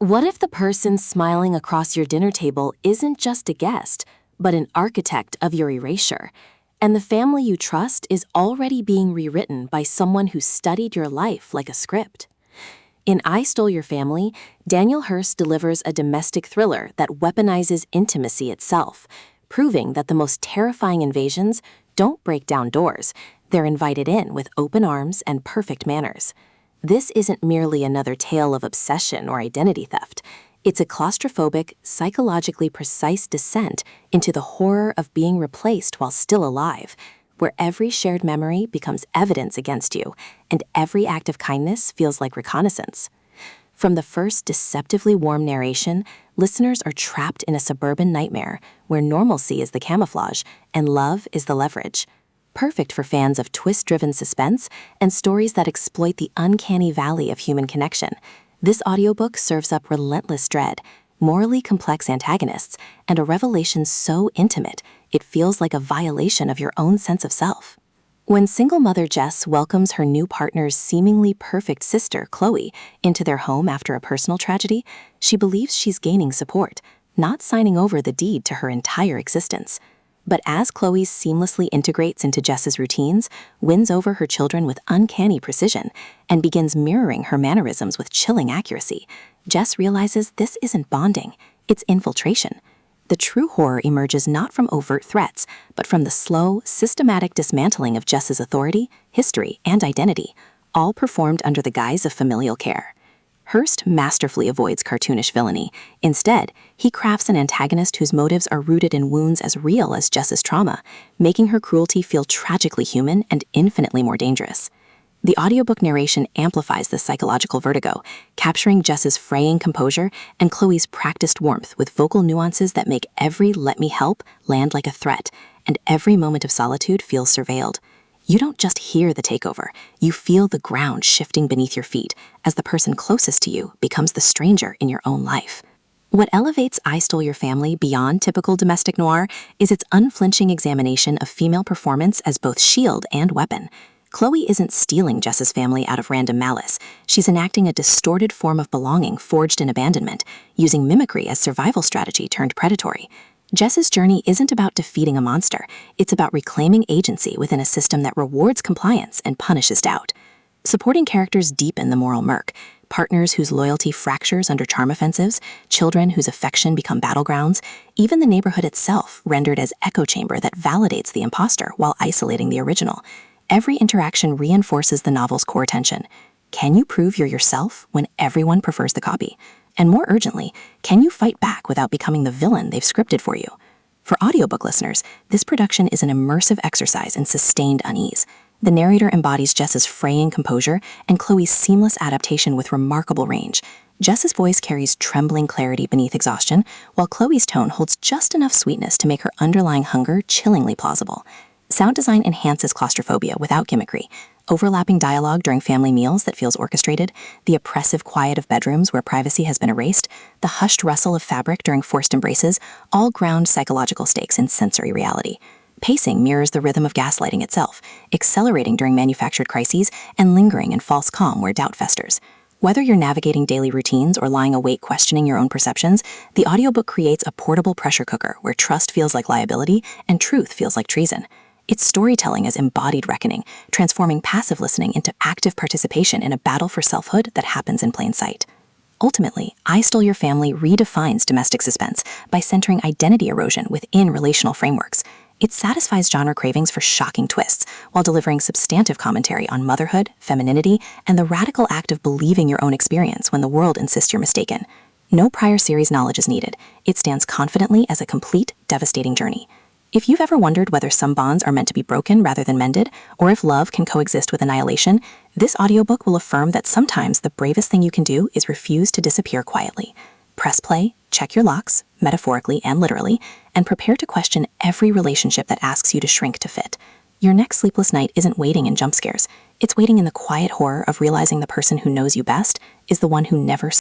What if the person smiling across your dinner table isn't just a guest, but an architect of your erasure? And the family you trust is already being rewritten by someone who studied your life like a script. In I Stole Your Family, Daniel Hurst delivers a domestic thriller that weaponizes intimacy itself, proving that the most terrifying invasions don't break down doors, they're invited in with open arms and perfect manners. This isn't merely another tale of obsession or identity theft. It's a claustrophobic, psychologically precise descent into the horror of being replaced while still alive, where every shared memory becomes evidence against you, and every act of kindness feels like reconnaissance. From the first deceptively warm narration, listeners are trapped in a suburban nightmare where normalcy is the camouflage and love is the leverage. Perfect for fans of twist-driven suspense and stories that exploit the uncanny valley of human connection. This audiobook serves up relentless dread, morally complex antagonists, and a revelation so intimate it feels like a violation of your own sense of self. When single mother Jess welcomes her new partner's seemingly perfect sister, Chloe, into their home after a personal tragedy, she believes she's gaining support, not signing over the deed to her entire existence. But as Chloe seamlessly integrates into Jess's routines, wins over her children with uncanny precision, and begins mirroring her mannerisms with chilling accuracy, Jess realizes this isn't bonding, it's infiltration. The true horror emerges not from overt threats, but from the slow, systematic dismantling of Jess's authority, history, and identity, all performed under the guise of familial care. Hurst masterfully avoids cartoonish villainy. Instead, he crafts an antagonist whose motives are rooted in wounds as real as Jess's trauma, making her cruelty feel tragically human and infinitely more dangerous. The audiobook narration amplifies this psychological vertigo, capturing Jess's fraying composure and Chloe's practiced warmth with vocal nuances that make every "let me help" land like a threat, and every moment of solitude feels surveilled. You don't just hear the takeover, you feel the ground shifting beneath your feet as the person closest to you becomes the stranger in your own life. What elevates I Stole Your Family beyond typical domestic noir is its unflinching examination of female performance as both shield and weapon. Chloe isn't stealing Jess's family out of random malice. She's enacting a distorted form of belonging forged in abandonment, using mimicry as survival strategy turned predatory. Jess's journey isn't about defeating a monster, it's about reclaiming agency within a system that rewards compliance and punishes doubt. Supporting characters deepen the moral murk, partners whose loyalty fractures under charm offensives, children whose affection become battlegrounds, even the neighborhood itself rendered as echo chamber that validates the imposter while isolating the original. Every interaction reinforces the novel's core tension. Can you prove you're yourself when everyone prefers the copy? And more urgently, can you fight back without becoming the villain they've scripted for you? For audiobook listeners, this production is an immersive exercise in sustained unease. The narrator embodies Jess's fraying composure and Chloe's seamless adaptation with remarkable range. Jess's voice carries trembling clarity beneath exhaustion, while Chloe's tone holds just enough sweetness to make her underlying hunger chillingly plausible. Sound design enhances claustrophobia without gimmickry. Overlapping dialogue during family meals that feels orchestrated, the oppressive quiet of bedrooms where privacy has been erased, the hushed rustle of fabric during forced embraces, all ground psychological stakes in sensory reality. Pacing mirrors the rhythm of gaslighting itself, accelerating during manufactured crises and lingering in false calm where doubt festers. Whether you're navigating daily routines or lying awake questioning your own perceptions, the audiobook creates a portable pressure cooker where trust feels like liability and truth feels like treason. Its storytelling is embodied reckoning, transforming passive listening into active participation in a battle for selfhood that happens in plain sight. Ultimately, I Stole Your Family redefines domestic suspense by centering identity erosion within relational frameworks. It satisfies genre cravings for shocking twists while delivering substantive commentary on motherhood, femininity, and the radical act of believing your own experience when the world insists you're mistaken. No prior series knowledge is needed. It stands confidently as a complete, devastating journey. If you've ever wondered whether some bonds are meant to be broken rather than mended, or if love can coexist with annihilation, this audiobook will affirm that sometimes the bravest thing you can do is refuse to disappear quietly. Press play, check your locks, metaphorically and literally, and prepare to question every relationship that asks you to shrink to fit. Your next sleepless night isn't waiting in jump scares. It's waiting in the quiet horror of realizing the person who knows you best is the one who never